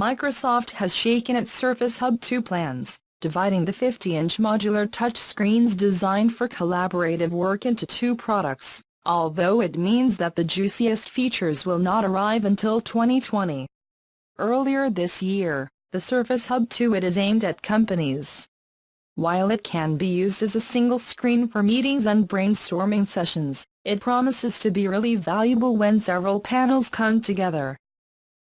Microsoft has shaken its Surface Hub 2 plans, dividing the 50-inch modular touchscreens designed for collaborative work into two products, although it means that the juiciest features will not arrive until 2020. Earlier this year, the Surface Hub 2 is aimed at companies. While it can be used as a single screen for meetings and brainstorming sessions, it promises to be really valuable when several panels come together.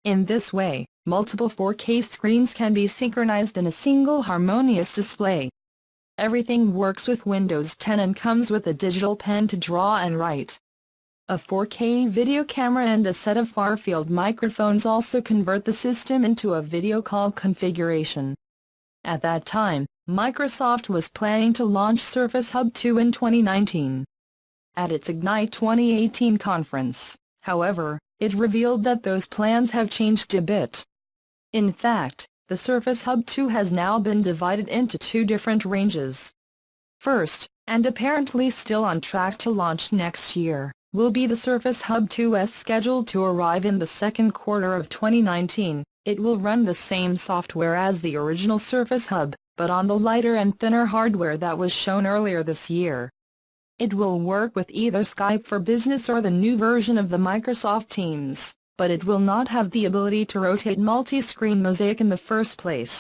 In this way, multiple 4K screens can be synchronized in a single harmonious display. Everything works with Windows 10 and comes with a digital pen to draw and write. A 4K video camera and a set of far-field microphones also convert the system into a video call configuration. At that time, Microsoft was planning to launch Surface Hub 2 in 2019. At its Ignite 2018 conference, however, it revealed that those plans have changed a bit. In fact, the Surface Hub 2 has now been divided into two different ranges. First, and apparently still on track to launch next year, will be the Surface Hub 2S, scheduled to arrive in the second quarter of 2019. It will run the same software as the original Surface Hub, but on the lighter and thinner hardware that was shown earlier this year. It will work with either Skype for Business or the new version of the Microsoft Teams, but it will not have the ability to rotate multi-screen mosaic in the first place.